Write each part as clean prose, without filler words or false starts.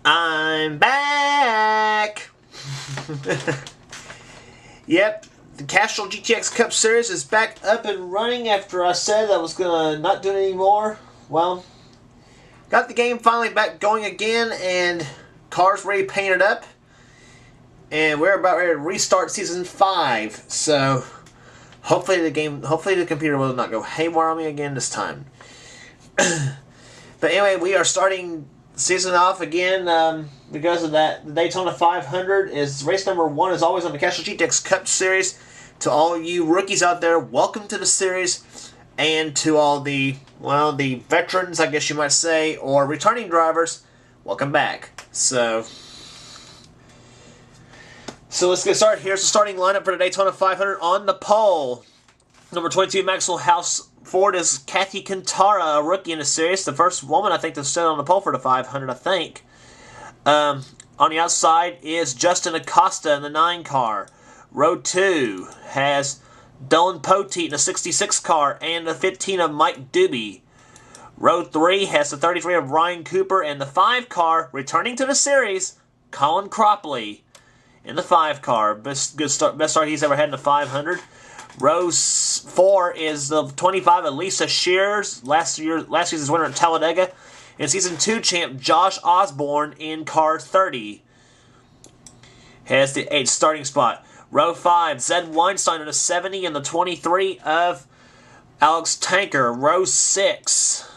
I'm back! Yep, the Castrol GTX Cup Series is back up and running after I said I was going to not do it anymore. Well, got the game finally back going again, and cars ready painted up. And we're about ready to restart Season 5. So, hopefully the computer will not go haywire on me again this time. But anyway, we are starting season off again because of that. The Daytona 500 is race number 1, as always, on the Castrol GTX Cup Series. To all you rookies out there, welcome to the series, and to all the, well, the veterans, I guess you might say, or returning drivers, welcome back. So let's get started. Here's the starting lineup for the Daytona 500 on the pole. Number 22, Maxwell House Ford, is Kathy Cantara, a rookie in the series. The first woman, I think, to sit on the pole for the 500, I think. On the outside is Justin Acosta in the 9 car. Row 2 has Dylan Poteet in the 66 car and the 15 of Mike Doobie. Row 3 has the 33 of Ryan Cooper and the 5 car, returning to the series, Colin Cropley in the 5 car. Best start he's ever had in the 500. Row 4 is the 25 of Lisa Shears, last season's winner at Talladega, and Season 2 champ Josh Osborne in car 30. Has the 8th starting spot. Row 5, Zed Weinstein in the 70 and the 23 of Alex Tanker. Row 6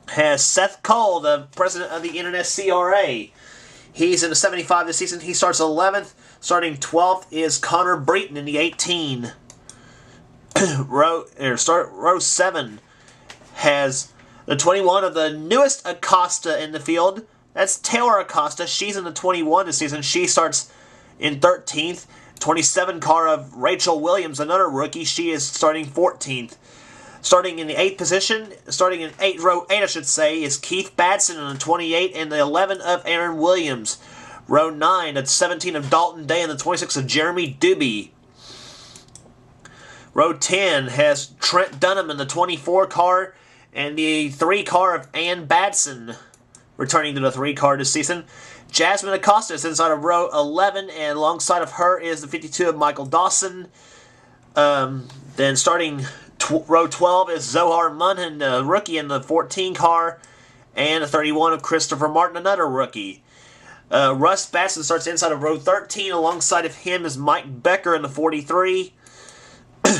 has Seth Cole, the president of the Internet CRA. He's in the 75 this season. He starts 11th. Starting 12th is Connor Breton in the 18. Row 7 has the 21 of the newest Acosta in the field. That's Taylor Acosta. She's in the 21 this season. She starts in 13th. 27 car of Rachel Williams, another rookie. She is starting 14th. Starting in the 8th position, starting in row 8, I should say, is Keith Badson in the 28 and the 11 of Aaron Williams. Row 9, that's 17 of Dalton Day and the 26 of Jeremy Doobie. Row 10 has Trent Dunham in the 24 car and the 3 car of Ann Badson, returning to the 3 car this season. Jasmine Acosta is inside of row 11, and alongside of her is the 52 of Michael Dawson. Then starting row 12 is Zohar Munhan, a rookie in the 14 car, and the 31 of Christopher Martin, another rookie. Russ Batson starts inside of row 13. Alongside of him is Mike Becker in the 43.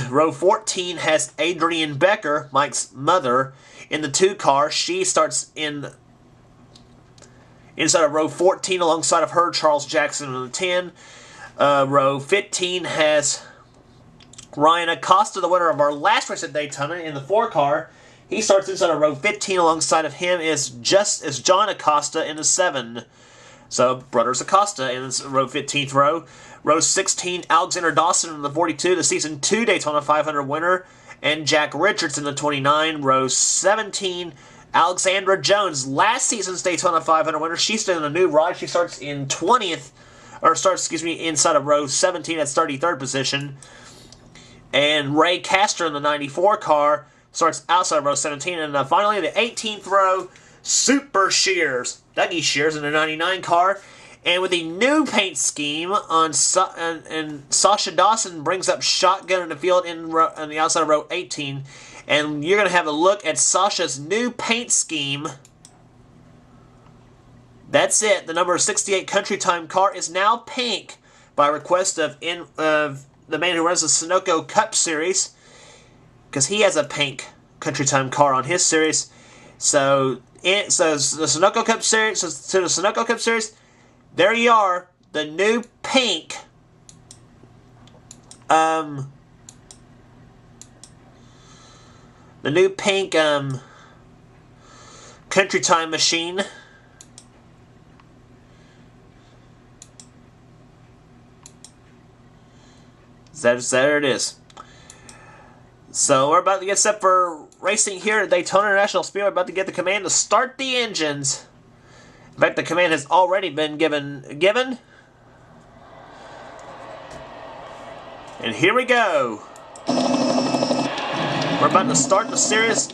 Row 14 has Adrienne Becker, Mike's mother, in the 2 car. She starts inside of row 14. Alongside of her, Charles Jackson in the 10. Row 15 has Ryan Acosta, the winner of our last race at Daytona, in the 4 car. He starts inside of row 15. Alongside of him is John Acosta in the 7. So, brothers Acosta in this row 15th row. Row 16, Alexandra Dawson in the 42, the Season 2 Daytona 500 winner, and Jack Richards in the 29. Row 17, Alexandra Jones, last season's Daytona 500 winner. She's still in a new ride. She starts in 20th, or starts, inside of row 17 at 33rd position. And Ray Castor in the 94 car starts outside of row 17. And finally, the 18th row, Super Shears, Dougie Shears in the 99 car. And with a new paint scheme and Sasha Dawson brings up shotgun in the field on the outside of row 18. And you're going to have a look at Sasha's new paint scheme. That's it. The number 68 Country Time car is now pink by request of the man who runs the Sunoco Cup Series, because he has a pink Country Time car on his series. So the Sunoco Cup Series, to the Sunoco Cup Series, there you are, the new pink Country Time machine. There it is. So we're about to get set for racing here at Daytona International Speedway. We're about to get the command to start the engines. In fact, the command has already been given. And here we go. We're about to start the series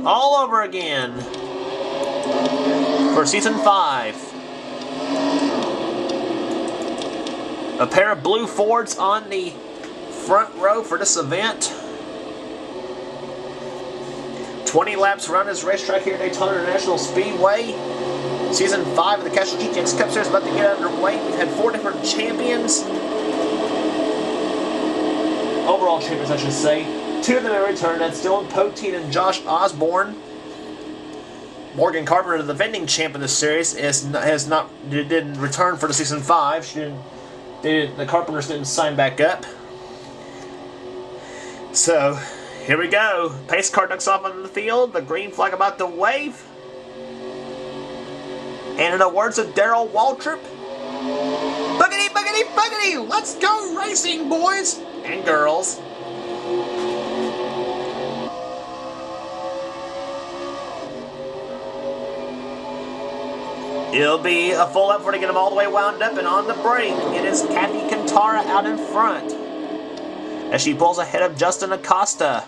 all over again for Season 5. A pair of blue Fords on the front row for this event. 20 laps around this racetrack here at Daytona International Speedway. Season 5 of the Castrol GTX Cup Series about to get underway. We've had 4 different champions. Overall champions, I should say. 2 of them have returned. That's Dylan Poteet and Josh Osborne. Morgan Carpenter, the defending champ in this series, didn't return for the Season 5. The Carpenters didn't sign back up. So, here we go. Pace car ducks off on the field. The green flag about to wave. And in the words of Darrell Waltrip, boogity, boogity, boogity! Let's go racing, boys and girls. It'll be a full effort to get them all the way wound up, and on the brake, it is Kathy Cantara out in front as she pulls ahead of Justin Acosta.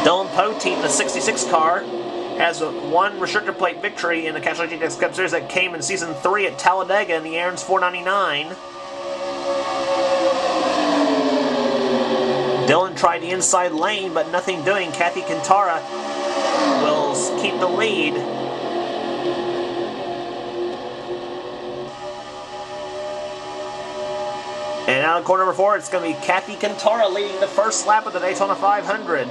Dylan Poteet, the 66 car, has one restrictor plate victory in the Castrol GTX Cup Series that came in Season 3 at Talladega in the Aaron's 499. Dylan tried the inside lane, but nothing doing. Kathy Cantara will keep the lead. And out of corner number 4, it's going to be Kathy Cantara leading the first lap of the Daytona 500.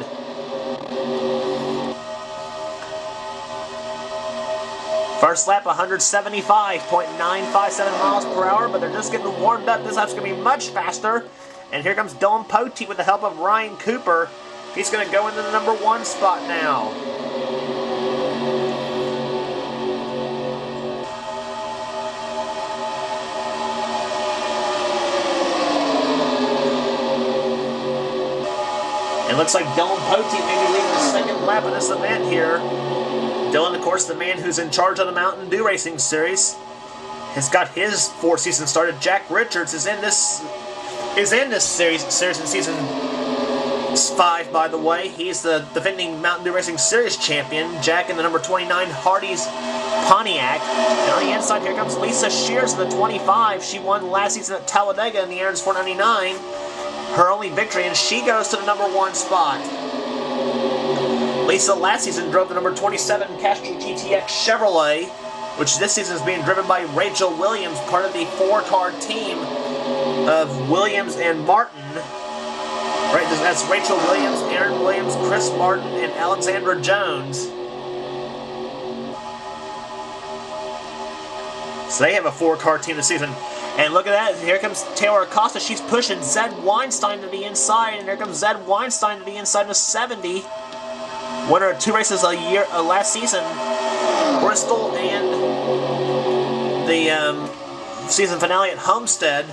First lap, 175.957 miles per hour, but they're just getting warmed up. This lap's going to be much faster. And here comes Dylan Poteet with the help of Ryan Cooper. He's going to go into the number 1 spot now. It looks like Dylan Poteet may be leading the second lap of this event here. Dylan, of course, the man who's in charge of the Mountain Dew Racing Series, has got his 4th season started. Jack Richards is in this series in Season 5, by the way. He's the defending Mountain Dew Racing Series champion. Jack in the number 29 Hardee's Pontiac. And on the inside, here comes Lisa Sears in the 25. She won last season at Talladega in the Aaron's 499. Her only victory, and she goes to the number 1 spot. Lisa last season drove the number 27 Castrol GTX Chevrolet, which this season is being driven by Rachel Williams, part of the 4-car team of Williams and Martin. Right, that's Rachel Williams, Aaron Williams, Chris Martin, and Alexandra Jones. So they have a 4-car team this season. And look at that, here comes Taylor Acosta. She's pushing Zed Weinstein to the inside, and here comes Zed Weinstein to the inside of 70. Winner of 2 races last season, Bristol and the season finale at Homestead.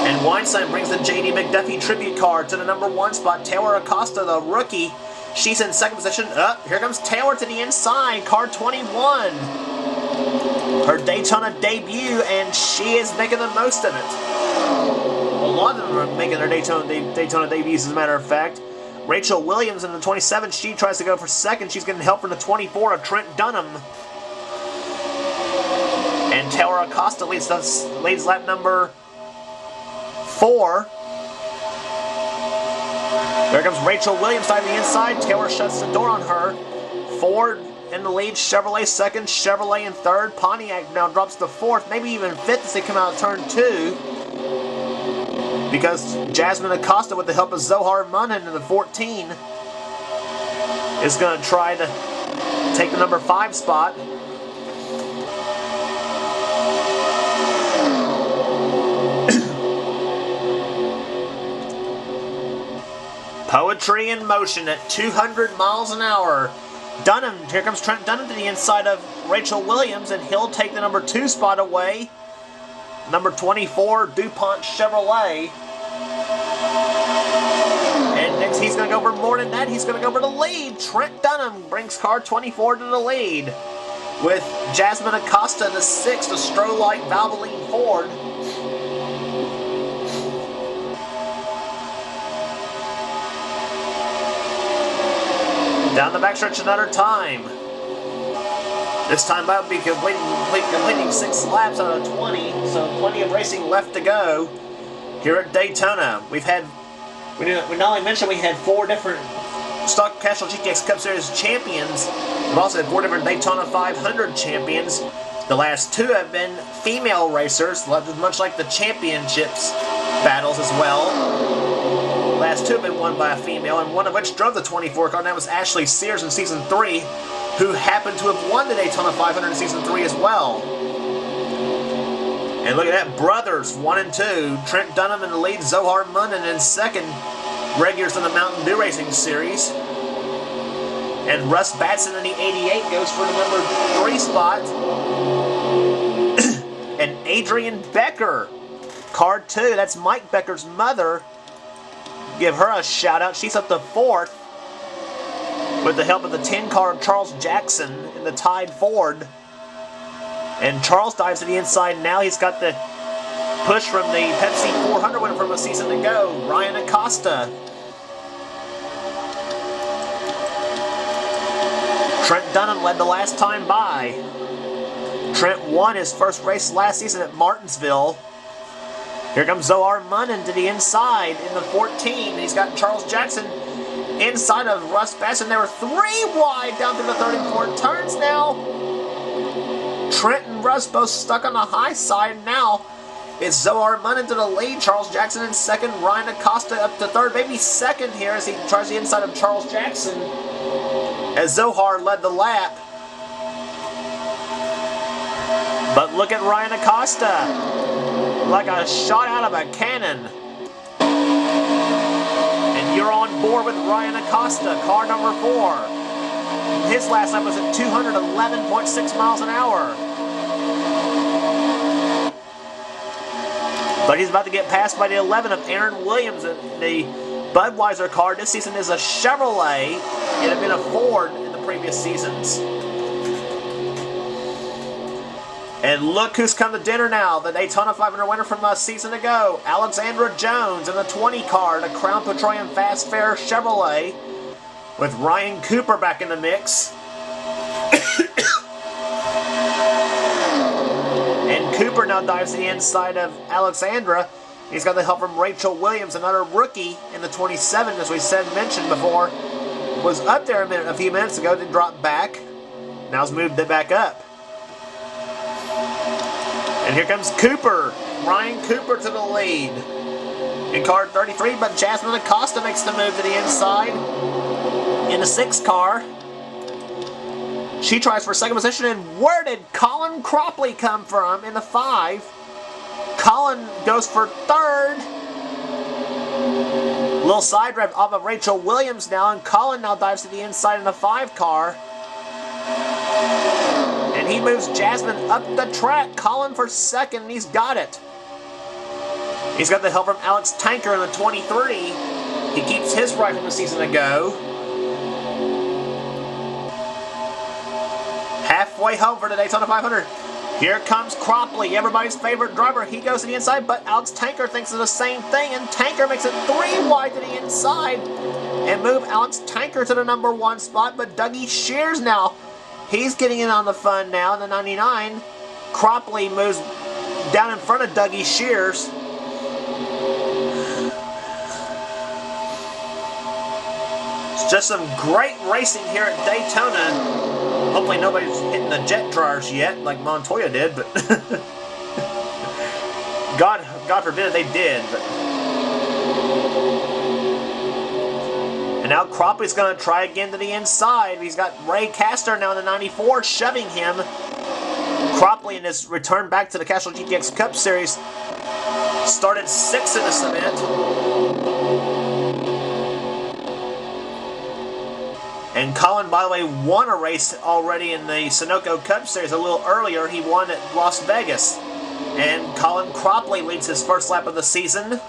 And Weinstein brings the J.D. McDuffie tribute car to the number 1 spot. Taylor Acosta, the rookie, she's in 2nd position. Here comes Taylor to the inside, car 21. Her Daytona debut, and she is making the most of it. A lot of them are making their Daytona debuts, as a matter of fact. Rachel Williams in the 27, she tries to go for 2nd. She's getting help from the 24 of Trent Dunham. And Taylor Acosta leads lap number 4. There comes Rachel Williams on the inside. Taylor shuts the door on her. Ford in the lead, Chevrolet 2nd, Chevrolet in 3rd. Pontiac now drops to 4th, maybe even 5th as they come out of turn 2. Because Jasmine Acosta, with the help of Zohar Munhan in the 14, is going to try to take the number 5 spot. Poetry in motion at 200 miles an hour. Dunham, here comes Trent Dunham to the inside of Rachel Williams, and he'll take the number 2 spot away. Number 24, DuPont Chevrolet. And next, he's going to go for more than that. He's going to go for the lead. Trent Dunham brings car 24 to the lead, with Jasmine Acosta in the 6th, a Strolite Valvoline Ford. Down the backstretch another time. This time I'll be completing 6 laps out of 20, so plenty of racing left to go here at Daytona. We not only mentioned we had 4 different stock Castrol GTX Cup Series champions, we've also had 4 different Daytona 500 champions. The last 2 have been female racers, much like the championships battles as well. The last 2 have been won by a female, and one of which drove the 24 car, and that was Ashley Sears in Season 3, who happened to have won the Daytona 500 in Season 3 as well. And look at that, brothers, 1 and 2. Trent Dunham in the lead, Zohar Munnan in second, regulars in the Mountain Dew Racing Series. And Russ Batson in the 88 goes for the number 3 spot. And Adrian Becker, car 2, that's Mike Becker's mother. Give her a shout out, she's up to 4th. With the help of the 10 car of Charles Jackson in the Tide Ford. And Charles dives to the inside now. He's got the push from the Pepsi 400 winner from a season ago, Ryan Acosta. Trent Dunham led the last time by. Trent won his first race last season at Martinsville. Here comes Zohar Munnan to the inside in the 14. He's got Charles Jackson inside of Russ Batson. They were 3 wide down through the 34 turns now. Trent and Russ both stuck on the high side now. It's Zohar Munnan to the lead. Charles Jackson in second. Ryan Acosta up to third, maybe second here as he tries the inside of Charles Jackson. As Zohar led the lap. But look at Ryan Acosta. Like a shot out of a cannon. You're on board with Ryan Acosta, car number 4. His last lap was at 211.6 miles an hour. But he's about to get passed by the 11 of Aaron Williams, the Budweiser car. This season is a Chevrolet. It had been a Ford in the previous seasons. And look who's come to dinner now. The Daytona 500 winner from a season ago, Alexandra Jones in the 20 car, the Crown Petroleum Fast Fair Chevrolet, with Ryan Cooper back in the mix. And Cooper now dives to the inside of Alexandra. He's got the help from Rachel Williams, another rookie in the 27, as we mentioned before. Was up there a few minutes ago, then dropped back. Now's moved it back up. And here comes Cooper, Ryan Cooper to the lead in car 33, but Jasmine Acosta makes the move to the inside in the 6 car. She tries for second position, and where did Colin Cropley come from in the 5? Colin goes for third. Little side drive off of Rachel Williams now, and Colin now dives to the inside in the 5 car. And he moves Jasmine up the track. Colin for second, and he's got it. He's got the help from Alex Tanker in the 23. He keeps his ride from the season ago. Halfway home for the Daytona 500. Here comes Cropley, everybody's favorite driver. He goes to the inside, but Alex Tanker thinks of the same thing, and Tanker makes it 3 wide to the inside and move Alex Tanker to the number 1 spot. But Dougie Shears now, he's getting in on the fun now in the 99. Cropley moves down in front of Dougie Shears. It's just some great racing here at Daytona. Hopefully nobody's hitting the jet dryers yet, like Montoya did, but God forbid if they did. But and now Cropley's going to try again to the inside. He's got Ray Castor now in the 94 shoving him. Cropley in his return back to the Castrol GTX Cup Series started 6th in this event. And Colin, by the way, won a race already in the Sunoco Cup Series a little earlier. He won at Las Vegas. And Colin Cropley leads his first lap of the season.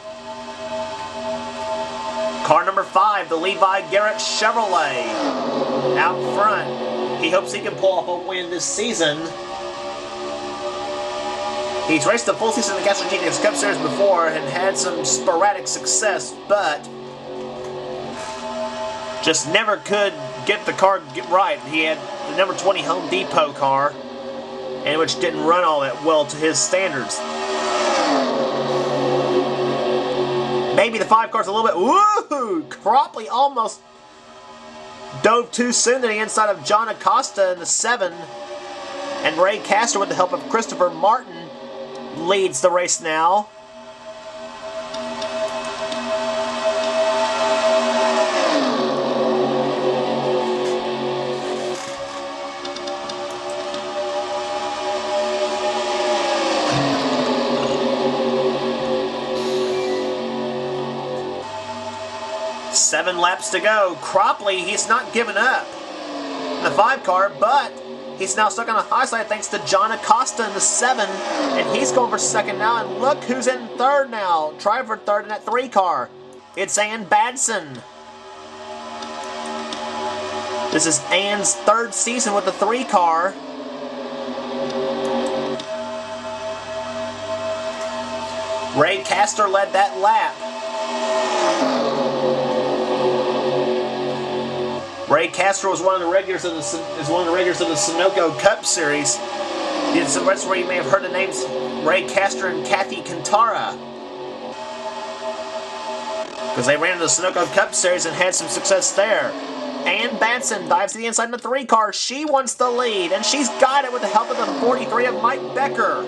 Car number 5, the Levi Garrett Chevrolet, out front. He hopes he can pull off a win this season. He's raced the full season in the Castrol GTX Cup Series before and had some sporadic success, but just never could get the car right. He had the number 20 Home Depot car, and which didn't run all that well to his standards. Maybe the 5 car's a little bit. Woohoo! Cropley almost dove too soon to the inside of John Acosta in the 7. And Ray Castro, with the help of Christopher Martin, leads the race now. Seven laps to go. Cropley, he's not giving up in the 5 car, but he's now stuck on a high side thanks to John Acosta in the 7, and he's going for 2nd now, and look who's in 3rd now. Try for 3rd in that 3 car. It's Ann Badson. This is Ann's 3rd season with the 3 car. Ray Castor led that lap. Ray Castro is one of the regulars of the Sunoco Cup Series. That's where you may have heard the names Ray Castro and Kathy Cantara, because they ran in the Sunoco Cup Series and had some success there. Ann Batson dives to the inside in the 3 car. She wants the lead, and she's got it with the help of the 43 of Mike Becker.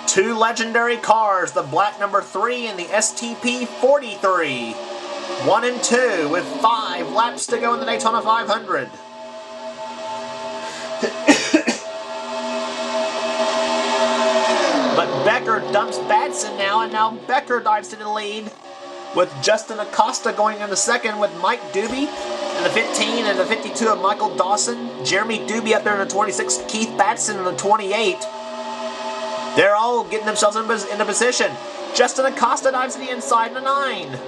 2 legendary cars, the black number 3 and the STP 43. 1 and 2 with 5 laps to go in the Daytona 500. But Becker dumps Batson now, and now Becker dives to the lead with Justin Acosta going in the 2nd with Mike Doobie in the 15 and the 52 of Michael Dawson. Jeremy Doobie up there in the 26, Keith Batson in the 28. They're all getting themselves into position. Justin Acosta dives to the inside in the 9.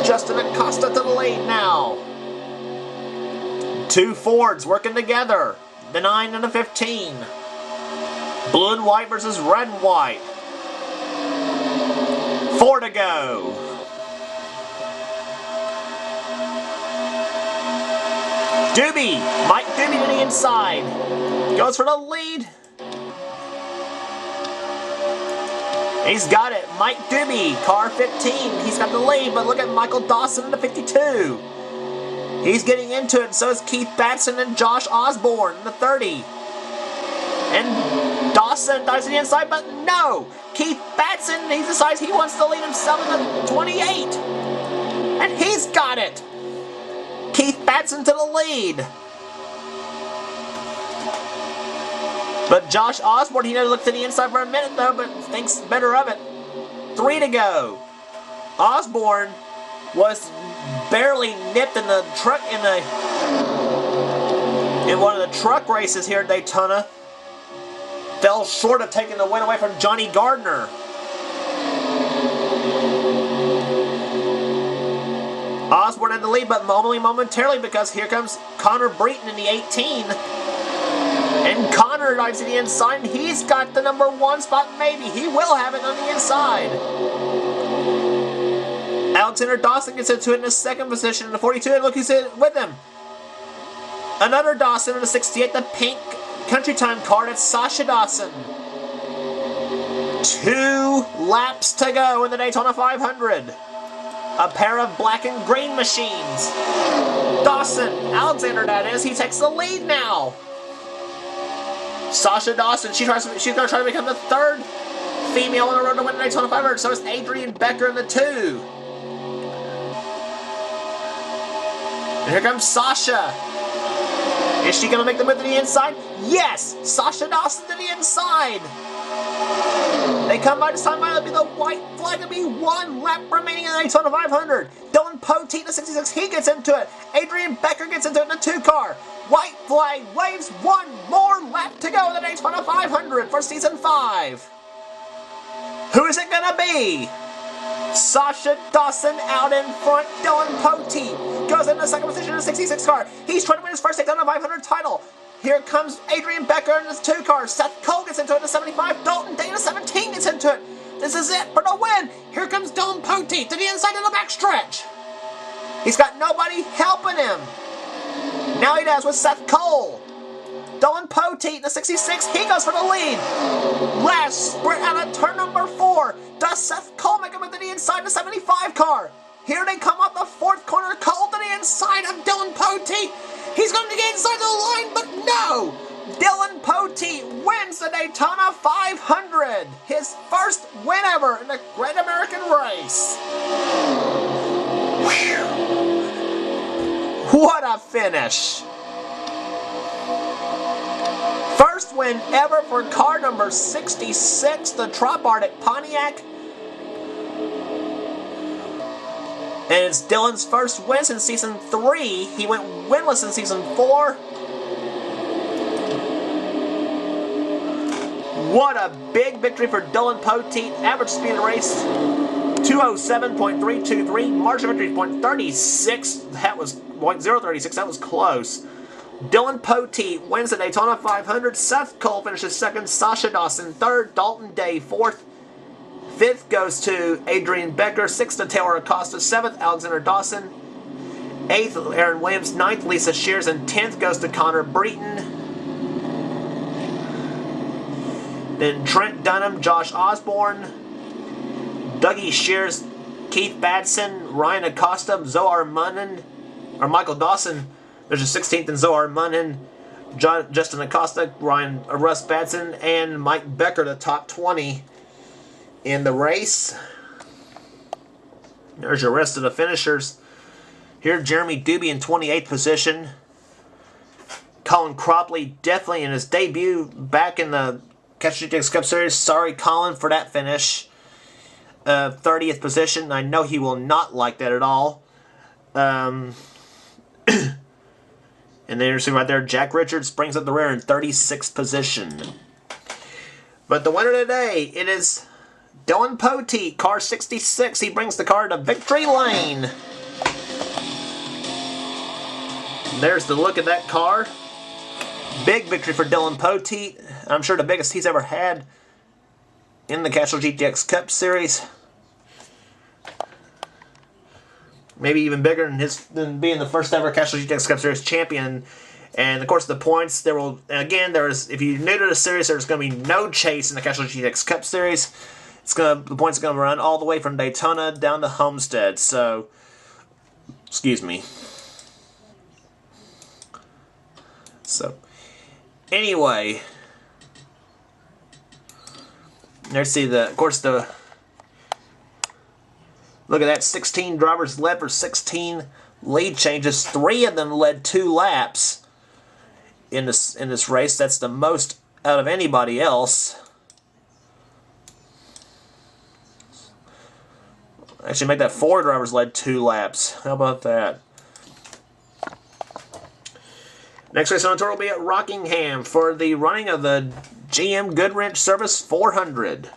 Justin Acosta to the lead now. 2 Fords working together. The 9 and the 15. Blue and white versus red and white. 4 to go. Doobie. Mike Doobie to the inside. Goes for the lead. He's got it. Mike Doobie, car 15. He's got the lead, but look at Michael Dawson in the 52. He's getting into it, and so is Keith Batson and Josh Osborne in the 30. And Dawson dives to the inside, but no! Keith Batson, he decides he wants to lead himself in the 28. And he's got it! Keith Batson to the lead. But Josh Osborne, he never looked to the inside for a minute though, but thinks better of it. 3 to go. Osborne was barely nipped in the truck in one of the truck races here at Daytona. Fell short of taking the win away from Jonny Gardner. Osborne in the lead, but only momentarily, because here comes Connor Breton in the 18. And Connor dives to the inside, and he's got the number 1 spot, maybe. He will have it on the inside. Alexandra Dawson gets into it in the 2nd position in the 42, and look who's in with him. Another Dawson in the 68, the pink Country Time car. That's Sasha Dawson. 2 laps to go in the Daytona 500. A pair of black and green machines. Dawson, Alexander that is, he takes the lead now. Sasha Dawson, she's going to try to become the 3rd female on the road to win the Daytona 500. So is Adrian Becker in the 2. And here comes Sasha. Is she going to make the move to the inside? Yes! Sasha Dawson to the inside. They come by this time, it'll be the white flag. It'll be 1 lap remaining in the Daytona 500. Dylan Poteet in the 66, he gets into it. Adrian Becker gets into it in the 2 car. White flag waves, 1 more lap to go in the Daytona 500 for Season 5. Who is it gonna be? Sasha Dawson out in front. Dylan Poteet goes into the 2nd position in the 66 car. He's trying to win his first Daytona 500 title. Here comes Adrian Becker in his 2 car. Seth Cole gets into it in the 75. Dalton Day in the 17 gets into it. This is it for the win. Here comes Dylan Poteet to the inside of the backstretch. He's got nobody helping him. Now he does with Seth Cole. Dylan Poteet in the 66, he goes for the lead. Last sprint out of turn number 4. Does Seth Cole make him into the inside of the 75 car? Here they come up the 4th corner. Cole to the inside of Dylan Poteet. He's going to get inside the line, but no! Dylan Poteet wins the Daytona 500. His first win ever in the Great American Race. Whew. What a finish. First win ever for car number 66, the Trop Arctic Pontiac. And it's Dylan's first win since Season 3. He went winless in Season 4. What a big victory for Dylan Poteet. Average speed of the race, 207.323. Margin of victory, .36. That was .036. That was close. Dylan Poteet wins the Daytona 500. Seth Cole finishes 2nd. Sasha Dawson 3rd. Dalton Day 4th. 5th goes to Adrian Becker. 6th to Taylor Acosta. 7th, Alexandra Dawson. 8th, Aaron Williams. 9th, Lisa Sears. And 10th goes to Connor Breton. Then Trent Dunham, Josh Osborne, Dougie Shears, Keith Badson, Ryan Acosta, Zohar Munnan, or Michael Dawson. There's a 16th and Zohar Munnan, Justin Acosta, Russ Badson, and Mike Becker, the top 20 in the race. There's your rest of the finishers. Here, Jeremy Doobie in 28th position. Colin Cropley definitely in his debut back in the Castrol GTX Cup Series. Sorry, Colin, for that finish. 30th position. I know he will not like that at all. And then you see right there, Jack Richards brings up the rear in 36th position. But the winner today, it is Dylan Poteet, car 66. He brings the car to victory lane. There's the look of that car. Big victory for Dylan Poteet. I'm sure the biggest he's ever had in the Castrol GTX Cup Series. Maybe even bigger than being the first ever Castrol GTX Cup Series champion. And of course, the points there will if you're new to the series, there's going to be no chase in the Castrol GTX Cup Series. The points are going to run all the way from Daytona down to Homestead. So, excuse me. So, anyway, let's see look at that, 16 drivers led for 16 lead changes. 3 of them led 2 laps in this race. That's the most out of anybody else. Actually, make that 4 drivers led 2 laps. How about that? Next race on the tour will be at Rockingham for the running of the GM Goodwrench Service 400.